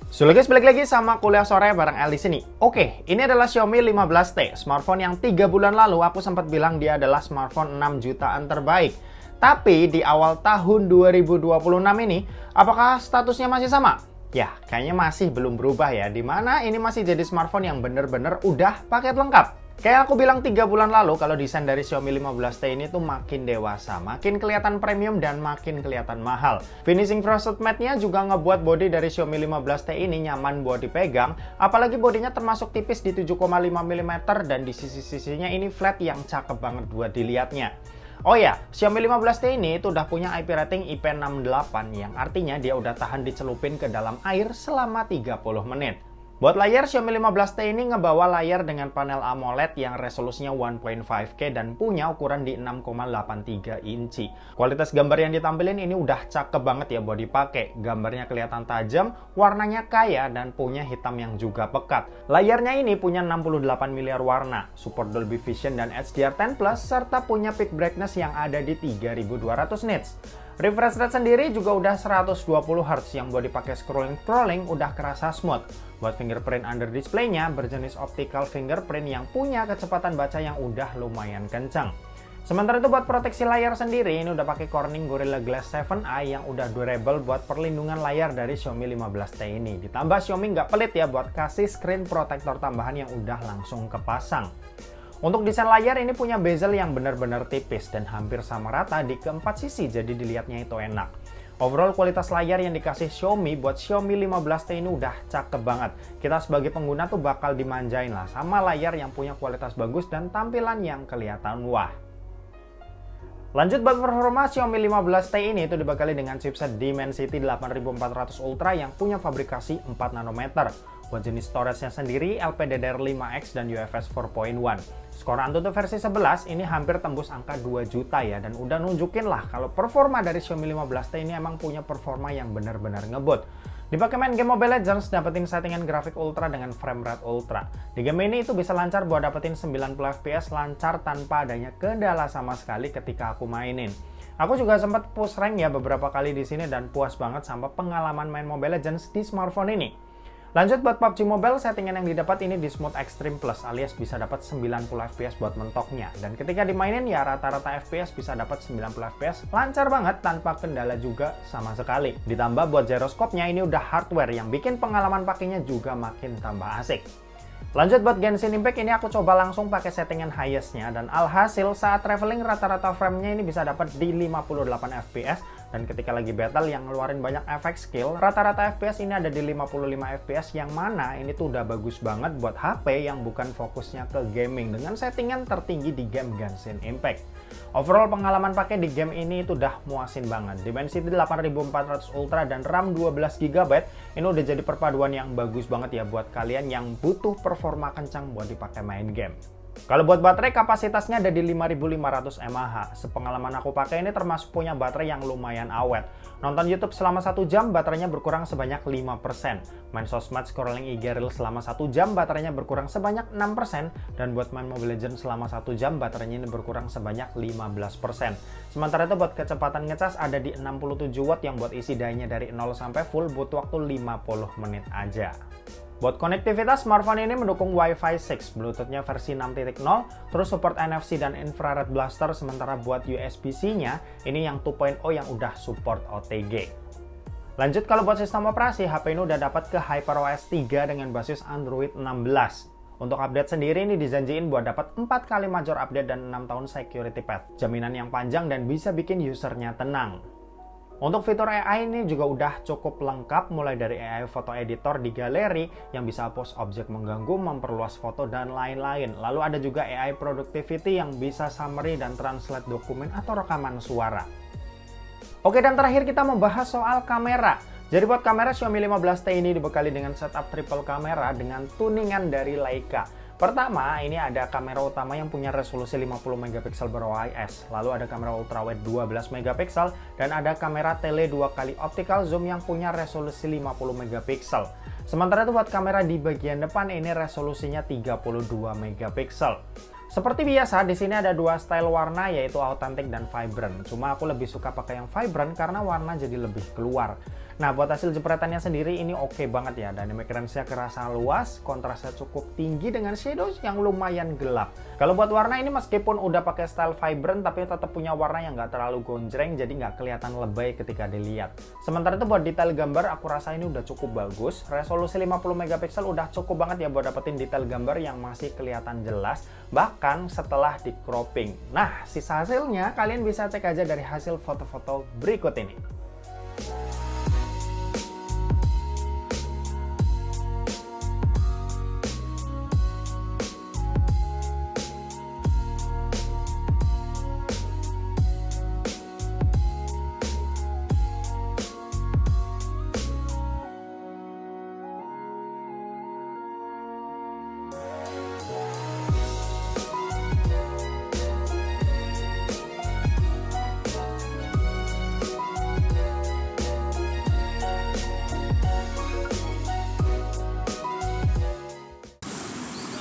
So guys, balik lagi sama kuliah sore bareng El di sini. Oke, ini adalah Xiaomi 15T, smartphone yang 3 bulan lalu aku sempat bilang dia adalah smartphone 6 jutaan terbaik. Tapi di awal tahun 2026 ini, apakah statusnya masih sama? Ya, kayaknya masih belum berubah ya, dimana ini masih jadi smartphone yang bener-bener udah paket lengkap. Kayak aku bilang 3 bulan lalu, kalau desain dari Xiaomi 15T ini tuh makin dewasa, makin kelihatan premium dan makin kelihatan mahal. Finishing frosted matte-nya juga ngebuat bodi dari Xiaomi 15T ini nyaman buat dipegang, apalagi bodinya termasuk tipis di 7,5 mm dan di sisi-sisinya ini flat yang cakep banget buat dilihatnya. Oh ya, Xiaomi 15T ini itu udah punya IP rating IP68 yang artinya dia udah tahan dicelupin ke dalam air selama 30 menit. Buat layar, Xiaomi 15T ini ngebawa layar dengan panel AMOLED yang resolusinya 1.5K dan punya ukuran di 6,83 inci. Kualitas gambar yang ditampilin ini udah cakep banget ya buat dipakai. Gambarnya kelihatan tajam, warnanya kaya, dan punya hitam yang juga pekat. Layarnya ini punya 68 miliar warna, support Dolby Vision dan HDR10+, serta punya peak brightness yang ada di 3200 nits. Refresh rate sendiri juga udah 120 Hz yang buat dipakai scrolling udah kerasa smooth. Buat fingerprint under display-nya berjenis optical fingerprint yang punya kecepatan baca yang udah lumayan kencang. Sementara itu buat proteksi layar sendiri ini udah pakai Corning Gorilla Glass 7i yang udah durable buat perlindungan layar dari Xiaomi 15T ini. Ditambah Xiaomi nggak pelit ya buat kasih screen protector tambahan yang udah langsung kepasang. Untuk desain layar ini punya bezel yang benar-benar tipis dan hampir sama rata di keempat sisi, jadi dilihatnya itu enak. Overall kualitas layar yang dikasih Xiaomi buat Xiaomi 15T ini udah cakep banget. Kita sebagai pengguna tuh bakal dimanjain lah sama layar yang punya kualitas bagus dan tampilan yang kelihatan wah. Lanjut buat performa Xiaomi 15T ini itu dibekali dengan chipset Dimensity 8400 Ultra yang punya fabrikasi 4 nanometer. Buat jenis storage-nya sendiri LPDDR5X dan UFS 4.1. Skor Antutu versi 11 ini hampir tembus angka 2 juta ya, dan udah nunjukin lah kalau performa dari Xiaomi 15T ini emang punya performa yang benar-benar ngebut. Dipakai main game Mobile Legends, dapetin settingan grafik ultra dengan frame rate ultra. Di game ini itu bisa lancar buat dapetin 90 fps lancar tanpa adanya kendala sama sekali ketika aku mainin. Aku juga sempat push rank ya beberapa kali di sini dan puas banget sama pengalaman main Mobile Legends di smartphone ini. Lanjut buat PUBG Mobile, settingan yang didapat ini di Smooth Extreme Plus alias bisa dapat 90 fps buat mentoknya. Dan ketika dimainin ya rata-rata fps bisa dapat 90 fps, lancar banget tanpa kendala juga sama sekali. Ditambah buat gyroscope-nya ini udah hardware yang bikin pengalaman pakainya juga makin tambah asik. Lanjut buat Genshin Impact ini aku coba langsung pakai settingan highest-nya dan alhasil saat traveling rata-rata frame-nya ini bisa dapat di 58 fps dan ketika lagi battle yang ngeluarin banyak efek skill rata-rata fps ini ada di 55 fps yang mana ini tuh udah bagus banget buat HP yang bukan fokusnya ke gaming dengan settingan tertinggi di game Genshin Impact. Overall pengalaman pakai di game ini itu udah muasin banget. Dimensity 8400 Ultra dan RAM 12GB ini udah jadi perpaduan yang bagus banget ya buat kalian yang butuh performa kencang buat dipakai main game. Kalau buat baterai kapasitasnya ada di 5500 mAh. Sepengalaman aku pakai ini termasuk punya baterai yang lumayan awet. Nonton YouTube selama 1 jam baterainya berkurang sebanyak 5%. Main sosmed scrolling IG Reels selama 1 jam baterainya berkurang sebanyak 6%. Dan buat main Mobile Legends selama 1 jam baterainya ini berkurang sebanyak 15%. Sementara itu buat kecepatan ngecas ada di 67 watt yang buat isi dayanya dari 0 sampai full butuh waktu 50 menit aja. Buat konektivitas, smartphone ini mendukung Wi-Fi 6, Bluetooth-nya versi 6.0, terus support NFC dan infrared blaster, sementara buat USB-C-nya, ini yang 2.0 yang udah support OTG. Lanjut kalau buat sistem operasi, HP ini udah dapat ke HyperOS 3 dengan basis Android 16. Untuk update sendiri ini dijanjiin buat dapat 4 kali major update dan 6 tahun security patch. Jaminan yang panjang dan bisa bikin usernya tenang. Untuk fitur AI ini juga udah cukup lengkap, mulai dari AI foto editor di galeri yang bisa hapus objek mengganggu, memperluas foto, dan lain-lain. Lalu ada juga AI productivity yang bisa summary dan translate dokumen atau rekaman suara. Oke, dan terakhir kita membahas soal kamera. Jadi buat kamera Xiaomi 15T ini dibekali dengan setup triple kamera dengan tuningan dari Leica. Pertama, ini ada kamera utama yang punya resolusi 50 megapiksel ber-OIS, lalu ada kamera ultrawide 12 megapiksel, dan ada kamera tele 2 kali optical zoom yang punya resolusi 50 megapiksel. Sementara itu buat kamera di bagian depan ini resolusinya 32 megapiksel. Seperti biasa, di sini ada dua style warna yaitu authentic dan vibrant. Cuma aku lebih suka pakai yang vibrant karena warna jadi lebih keluar. Nah, buat hasil jepretannya sendiri ini oke banget ya. Dynamic range-nya kerasa luas, kontrasnya cukup tinggi dengan shadow yang lumayan gelap. Kalau buat warna ini meskipun udah pakai style vibrant, tapi tetap punya warna yang nggak terlalu gonjreng, jadi nggak kelihatan lebay ketika dilihat. Sementara itu buat detail gambar, aku rasa ini udah cukup bagus. Resolusi 50 megapiksel udah cukup banget ya buat dapetin detail gambar yang masih kelihatan jelas, bahkan setelah di cropping. Nah, sisa hasilnya kalian bisa cek aja dari hasil foto-foto berikut ini.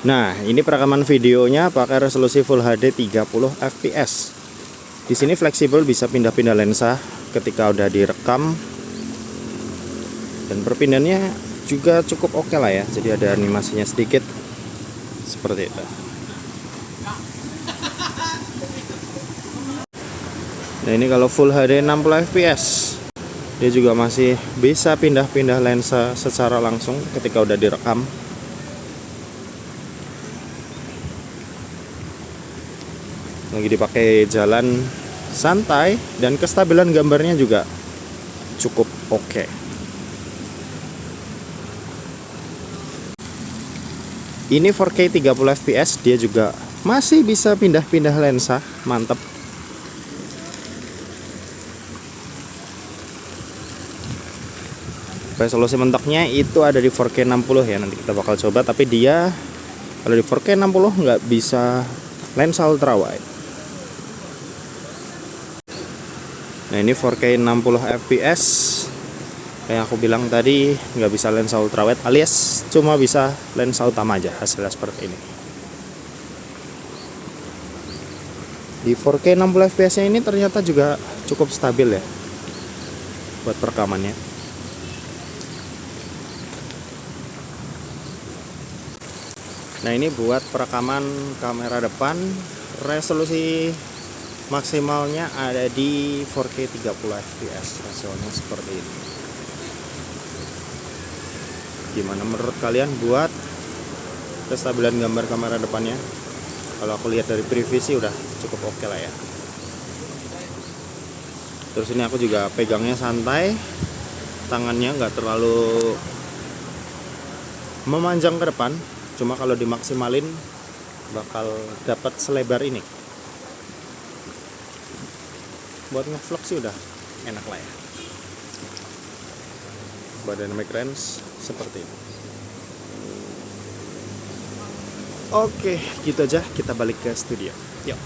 Nah, ini perekaman videonya pakai resolusi Full HD 30 fps. Di sini fleksibel, bisa pindah-pindah lensa ketika udah direkam. Dan perpindahannya juga cukup oke lah ya. Jadi ada animasinya sedikit seperti itu. Nah, ini kalau Full HD 60 fps, dia juga masih bisa pindah-pindah lensa secara langsung ketika udah direkam. Lagi dipakai jalan santai dan kestabilan gambarnya juga cukup oke. Ini 4K 30 fps, dia juga masih bisa pindah-pindah lensa, mantep. Resolusi mentoknya itu ada di 4K 60 ya, nanti kita bakal coba, tapi dia kalau di 4K 60 nggak bisa lensa ultrawide. Nah, ini 4K 60 fps, kayak aku bilang tadi nggak bisa lensa ultrawide, alias cuma bisa lensa utama aja, hasilnya seperti ini. Di 4K 60 fps ini ternyata juga cukup stabil ya buat perekamannya. Nah, ini buat perekaman kamera depan, resolusi maksimalnya ada di 4K 30 fps, hasilnya seperti ini. Gimana menurut kalian buat kestabilan gambar kamera depannya? Kalau aku lihat dari preview sih udah cukup oke lah ya. Terus ini aku juga pegangnya santai, tangannya nggak terlalu memanjang ke depan, cuma kalau dimaksimalin bakal dapat selebar ini. Buat ngevlog sih udah enak lah ya. Buat dynamic range seperti ini. Oke, gitu aja, kita balik ke studio. Yuk.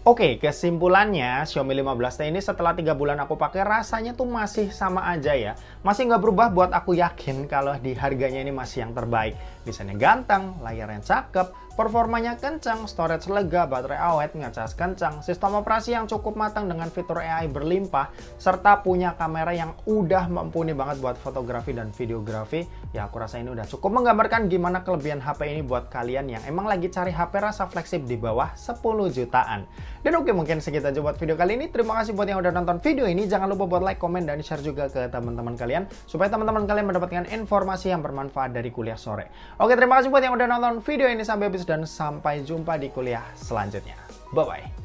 Oke, kesimpulannya Xiaomi 15T ini setelah 3 bulan aku pakai rasanya tuh masih sama aja ya. Masih nggak berubah, buat aku yakin kalau di harganya ini masih yang terbaik. Desainnya ganteng, layarnya cakep, performanya kencang, storage lega, baterai awet, ngecas kencang, sistem operasi yang cukup matang dengan fitur AI berlimpah, serta punya kamera yang udah mumpuni banget buat fotografi dan videografi. Ya, aku rasa ini udah cukup menggambarkan gimana kelebihan HP ini buat kalian yang emang lagi cari HP rasa fleksibel di bawah 10 jutaan. Dan oke, mungkin segitu aja buat video kali ini. Terima kasih buat yang udah nonton video ini. Jangan lupa buat like, komen, dan share juga ke teman-teman kalian, supaya teman-teman kalian mendapatkan informasi yang bermanfaat dari kuliah sore. Oke, terima kasih buat yang udah nonton video ini sampai habis, dan sampai jumpa di kuliah selanjutnya. Bye-bye.